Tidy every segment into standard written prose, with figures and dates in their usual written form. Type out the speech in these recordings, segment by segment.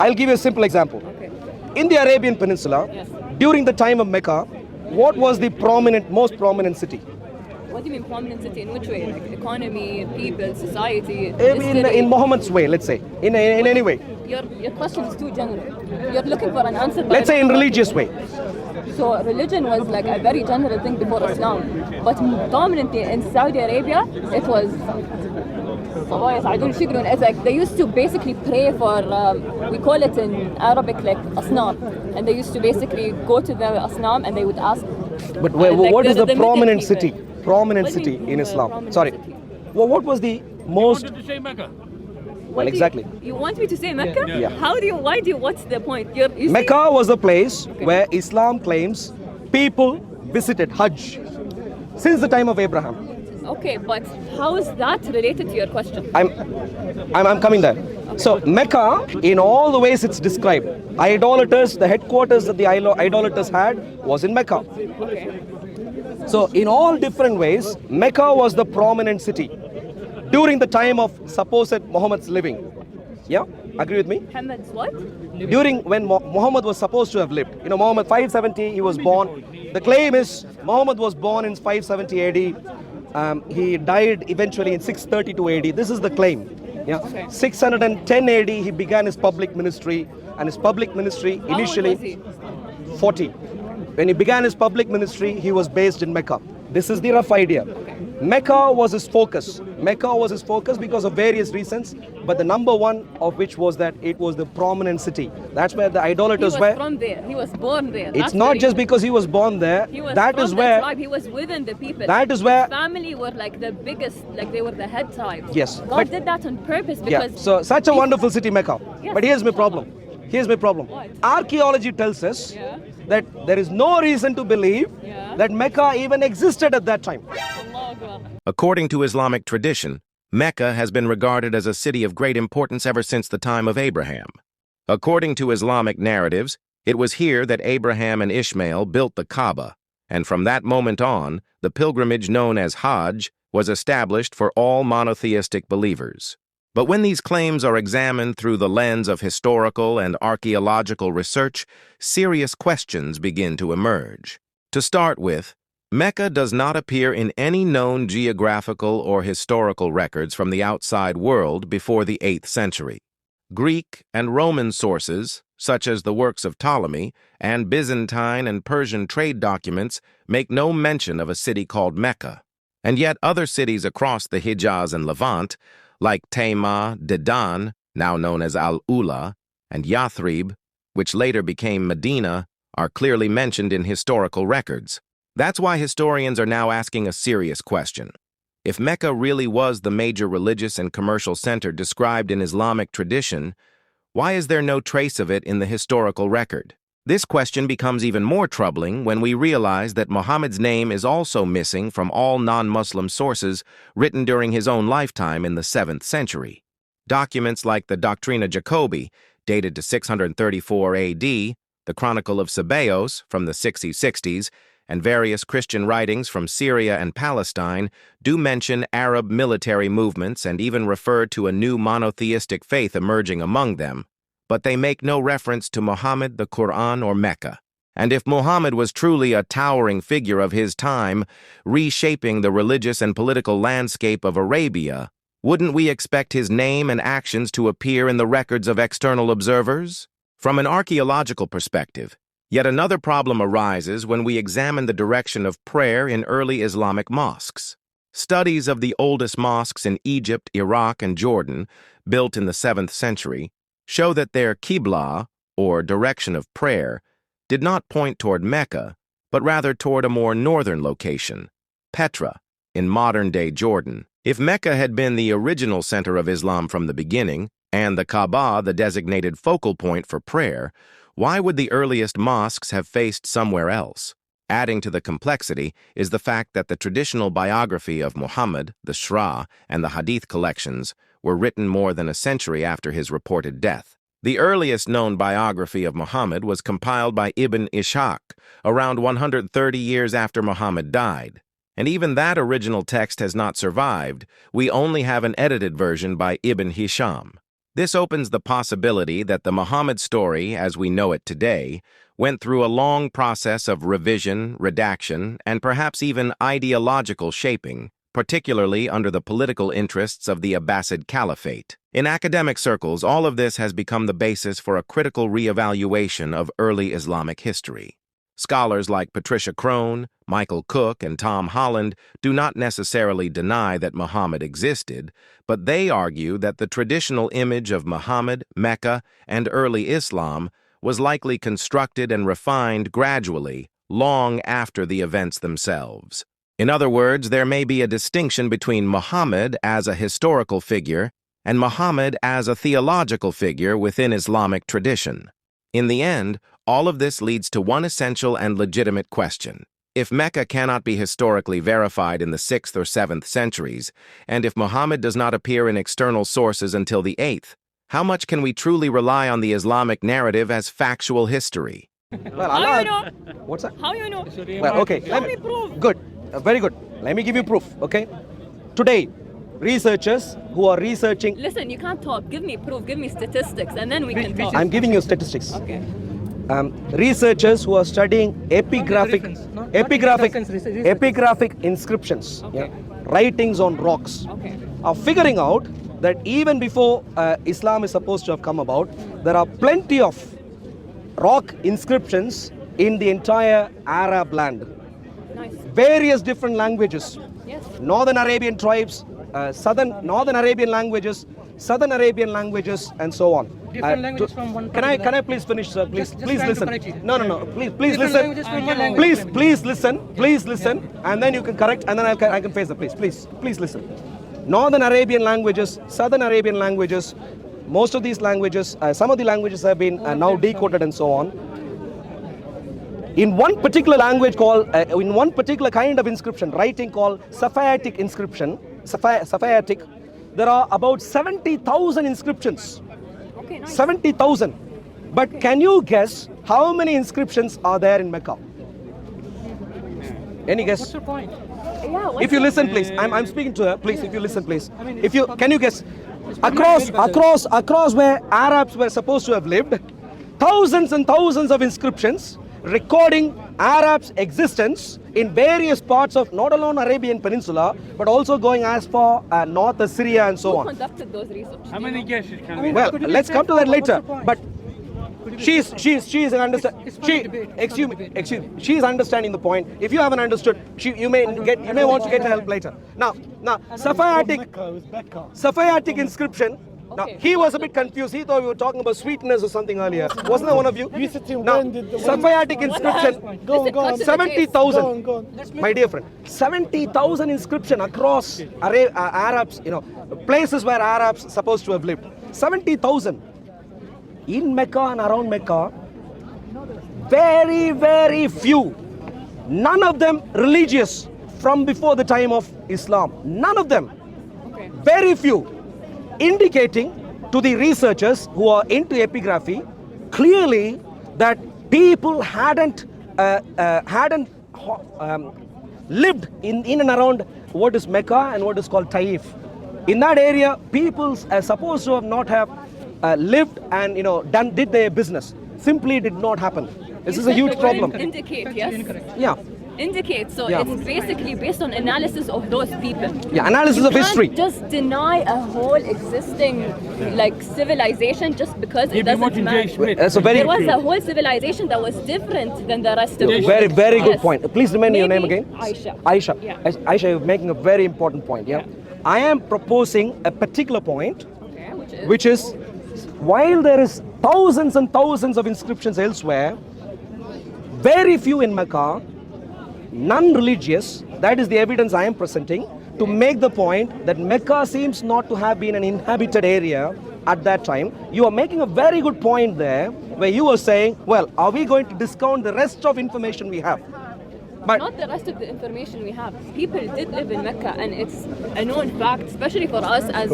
I'll give you a simple example. Okay. In the Arabian Peninsula, Yes. during the time of Mecca, what was the most prominent city? What do you mean prominent city? In which way? Like economy, people, society, In history? Muhammad's way, let's say, in any way. Your question is too general. You're looking for an answer. Let's say in religious way. So religion was like a very general thing before Islam, but dominantly in Saudi Arabia, it was. It's like they used to basically pray for. We call it in Arabic like asnam, and they used to basically go to the asnam and they would ask. But like what is the middle prominent people. city? Prominent What do you city mean in by Islam. prominent Sorry. city? Well, what was the most? wanted to say Mecca. Well, exactly. You want me to say Mecca? Yeah. How do you? Why do you? What's the point? You see- Mecca was the place where Islam claims people visited Hajj since the time of Abraham. Okay, but how is that related to your question? I'm coming there. So Mecca, in all the ways it's described, idolaters, the headquarters that the idolaters had was in Mecca. Okay. So in all different ways, Mecca was the prominent city during the time of supposed Muhammad's living. Yeah, agree with me? Muhammad's what? During when Muhammad was supposed to have lived. You know, Muhammad 570, he was born. The claim is Muhammad was born in 570 AD. He died eventually in 632 AD. This is the claim. Yeah. Okay. 610 AD, he began his public ministry, and his public ministry How old initially was he? 40. When he began his public ministry, he was based in Mecca. This is the rough idea. Mecca was his focus. Mecca was his focus because of various reasons, but the number one of which was that it was the prominent city. That's where the He idolaters was were. from there. He was born there. It's That's not the just reason. because he was born there. He was That from is the where. tribe. He was within the people. That is where. His family were like the biggest, like they were the head tribe. Yes, God but- did that on purpose Yeah. because. So such a if- wonderful city, Mecca. Yes. But here's my problem. Here's my problem. What? Archaeology tells us Yeah. that there is no reason to believe Yeah. that Mecca even existed at that time. Allah Akbar. According to Islamic tradition, Mecca has been regarded as a city of great importance ever since the time of Abraham. According to Islamic narratives, it was here that Abraham and Ishmael built the Kaaba, and from that moment on, the pilgrimage known as Hajj was established for all monotheistic believers. But when these claims are examined through the lens of historical and archaeological research, serious questions begin to emerge. To start with, Mecca does not appear in any known geographical or historical records from the outside world before the 8th century. Greek and Roman sources, such as the works of Ptolemy, and Byzantine and Persian trade documents make no mention of a city called Mecca. And yet other cities across the Hijaz and Levant, like Taima, Dedan, now known as Al-Ula, and Yathrib, which later became Medina, are clearly mentioned in historical records. That's why historians are now asking a serious question. If Mecca really was the major religious and commercial center described in Islamic tradition, why is there no trace of it in the historical record? This question becomes even more troubling when we realize that Muhammad's name is also missing from all non-Muslim sources written during his own lifetime in the 7th century. Documents like the Doctrina Jacobi, dated to 634 AD, the Chronicle of Sabaeos from the 60s, and various Christian writings from Syria and Palestine do mention Arab military movements and even refer to a new monotheistic faith emerging among them, but they make no reference to Muhammad, the Quran, or Mecca. And if Muhammad was truly a towering figure of his time, reshaping the religious and political landscape of Arabia, wouldn't we expect his name and actions to appear in the records of external observers? From an archaeological perspective, yet another problem arises when we examine the direction of prayer in early Islamic mosques. Studies of the oldest mosques in Egypt, Iraq, and Jordan, built in the 7th century, show that their Qibla, or direction of prayer, did not point toward Mecca, but rather toward a more northern location, Petra, in modern-day Jordan. If Mecca had been the original center of Islam from the beginning, and the Kaaba the designated focal point for prayer, why would the earliest mosques have faced somewhere else? Adding to the complexity is the fact that the traditional biography of Muhammad, the Shra, and the Hadith collections were written more than a century after his reported death. The earliest known biography of Muhammad was compiled by Ibn Ishaq around 130 years after Muhammad died. And even that original text has not survived. We only have an edited version by Ibn Hisham. This opens the possibility that the Muhammad story, as we know it today, went through a long process of revision, redaction, and perhaps even ideological shaping, particularly under the political interests of the Abbasid Caliphate. In academic circles, all of this has become the basis for a critical re-evaluation of early Islamic history. Scholars like Patricia Crone, Michael Cook, and Tom Holland do not necessarily deny that Muhammad existed, but they argue that the traditional image of Muhammad, Mecca, and early Islam was likely constructed and refined gradually, long after the events themselves. In other words, there may be a distinction between Muhammad as a historical figure and Muhammad as a theological figure within Islamic tradition. In the end, all of this leads to one essential and legitimate question. If Mecca cannot be historically verified in the 6th or 7th centuries, and if Muhammad does not appear in external sources until the 8th, how much can we truly rely on the Islamic narrative as factual history? Well, How you know? What's that? How you know? Well, okay. Let me prove. Good. Very good. Let me give you proof, okay? Today, researchers who are researching... Listen, you can't talk. Give me proof. Give me statistics, and then we can talk. I'm giving you statistics. Okay. Researchers who are studying epigraphic inscriptions, Okay. writings on rocks, Okay. are figuring out that even before Islam is supposed to have come about, there are plenty of rock inscriptions in the entire Arab land. Nice. Various different languages, Yes. Northern Arabian tribes, Northern Arabian languages, Southern Arabian languages, and so on. Different languages from one Can particular- I please finish, sir? Please, Just please trying to listen. correct you. No. Please Different listen. languages from one language. Please listen, and then you can correct, and then I can face the please listen. Northern Arabian languages, Southern Arabian languages, most of these languages, some of the languages have been now decoded and so on. In one particular language called, in one particular kind of inscription, writing called Safayatic inscription, Safayatic, there are about 70,000 inscriptions. Okay, nice. 70,000. But can you guess how many inscriptions are there in Mecca? Any guess? What's your point? Yeah, what's If you the- listen, please. I'm speaking to her. Please, if you listen, please. If you can you guess across where Arabs were supposed to have lived, thousands and thousands of inscriptions recording Arabs' existence in various parts of not alone Arabian Peninsula, but also going as far north as Syria and so Who on. conducted those research? How many guesses can we? Well, let's come to that later. But she's It's she's understanding the point. If you haven't understood, you may want to get help later. Now Safayatic inscription. Now Okay. he was a bit confused. He thought we were talking about sweetness or something earlier. Wasn't there one of you? Now Safayatic inscription. Go on. 70,000. My dear friend, 70,000 inscription across Arabs, places where Arabs supposed to have lived. 70,000. In Mecca and around Mecca, very, very few, none of them religious from before the time of Islam. None of them. Okay. Very few, indicating to the researchers who are into epigraphy clearly that people hadn't lived in and around what is Mecca and what is called Taif. In that area, people are supposed to have not have lived and did their business. Simply did not happen. This is a huge problem. Indicate, yes? Yeah. Indicate, so Yeah. it's basically based on analysis of those people. Yeah, analysis You of history. can't just deny a whole existing civilization just because it doesn't match. That's a very There was a whole civilization that was different than the rest of the world. very, very good Yes. point. Please remind me your name Maybe again. Aisha. Aisha. Yeah. Aisha, you're making a very important point. Yeah. I am proposing a particular point, Okay, which is while there is thousands and thousands of inscriptions elsewhere, very few in Mecca, non-religious. That is the evidence I am presenting to make the point that Mecca seems not to have been an inhabited area at that time. You are making a very good point there, where you are saying, well, are we going to discount the rest of information we have? But Not the rest of the information we have. People did live in Mecca, and it's a known fact, especially for us as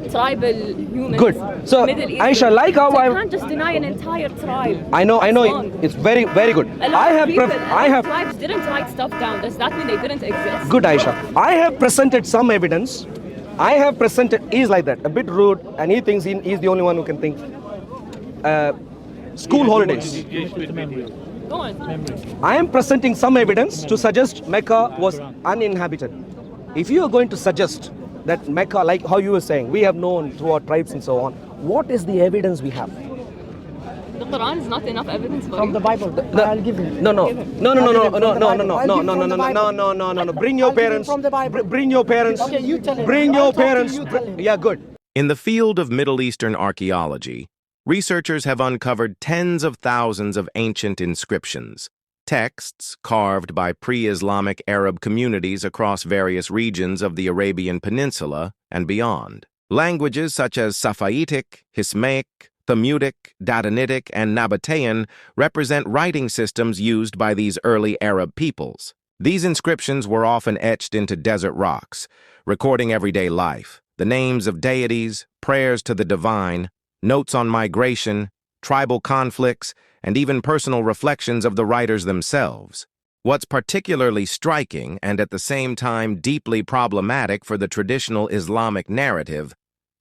tribal humans. Good. So, Middle Eastern. Aisha, like how So I- you can't just deny an entire tribe. I know, Wrong. it's very, very good. A lot of people, I have tribes didn't write stuff down. Does that mean they didn't exist? Good, Aisha. I have presented some evidence I have presented, he's like that, a bit rude, and he thinks he's the only one who can think. School holidays. Go on. I am presenting some evidence to suggest Mecca was uninhabited. If you are going to suggest that Mecca, like how you were saying, we have known through our tribes and so on, what is the evidence we have? The Quran is not enough evidence for From you. the Bible. I'll give you. No. Bring your parents. From the Bible. Bring your parents. Okay, you tell him. Bring I'll your talk to parents. you, tell him. Yeah, good. In the field of Middle Eastern archaeology, researchers have uncovered tens of thousands of ancient inscriptions, texts carved by pre-Islamic Arab communities across various regions of the Arabian Peninsula and beyond. Languages such as Safaitic, Hismaic, Thamudic, Dadanitic, and Nabatean represent writing systems used by these early Arab peoples. These inscriptions were often etched into desert rocks, recording everyday life, the names of deities, prayers to the divine, notes on migration, tribal conflicts, and even personal reflections of the writers themselves. What's particularly striking and at the same time deeply problematic for the traditional Islamic narrative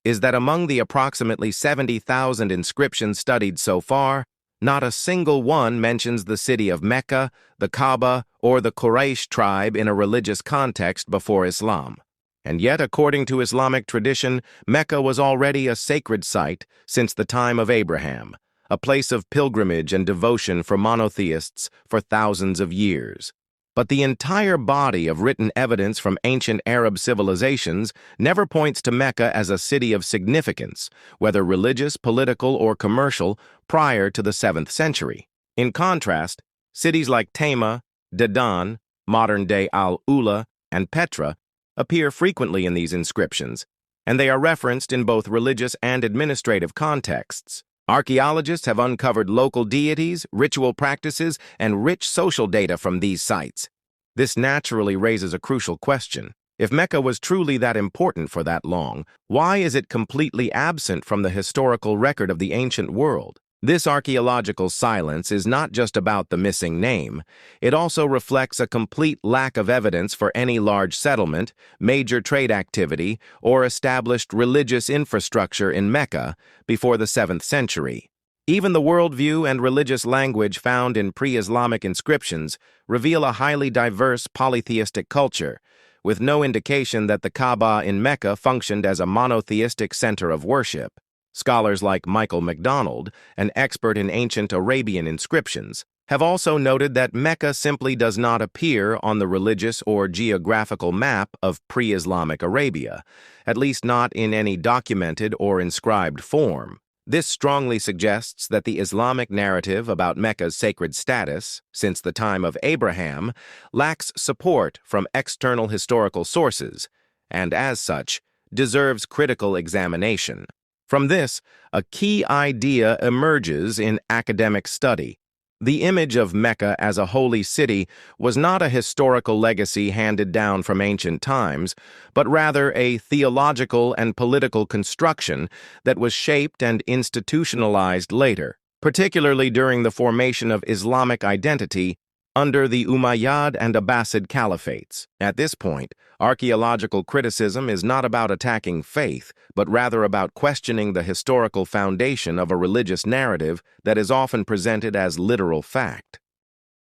is that among the approximately 70,000 inscriptions studied so far, not a single one mentions the city of Mecca, the Kaaba, or the Quraysh tribe in a religious context before Islam. And yet, according to Islamic tradition, Mecca was already a sacred site since the time of Abraham, a place of pilgrimage and devotion for monotheists for thousands of years. But the entire body of written evidence from ancient Arab civilizations never points to Mecca as a city of significance, whether religious, political, or commercial, prior to the 7th century. In contrast, cities like Tema, Dedan, modern-day Al-Ula, and Petra appear frequently in these inscriptions, and they are referenced in both religious and administrative contexts. Archaeologists have uncovered local deities, ritual practices, and rich social data from these sites. This naturally raises a crucial question. If Mecca was truly that important for that long, why is it completely absent from the historical record of the ancient world? This archaeological silence is not just about the missing name. It also reflects a complete lack of evidence for any large settlement, major trade activity, or established religious infrastructure in Mecca before the 7th century. Even the worldview and religious language found in pre-Islamic inscriptions reveal a highly diverse polytheistic culture, with no indication that the Kaaba in Mecca functioned as a monotheistic center of worship. Scholars like Michael MacDonald, an expert in ancient Arabian inscriptions, have also noted that Mecca simply does not appear on the religious or geographical map of pre-Islamic Arabia, at least not in any documented or inscribed form. This strongly suggests that the Islamic narrative about Mecca's sacred status, since the time of Abraham, lacks support from external historical sources, and as such, deserves critical examination. From this, a key idea emerges in academic study. The image of Mecca as a holy city was not a historical legacy handed down from ancient times, but rather a theological and political construction that was shaped and institutionalized later, particularly during the formation of Islamic identity under the Umayyad and Abbasid caliphates. At this point, archaeological criticism is not about attacking faith, but rather about questioning the historical foundation of a religious narrative that is often presented as literal fact.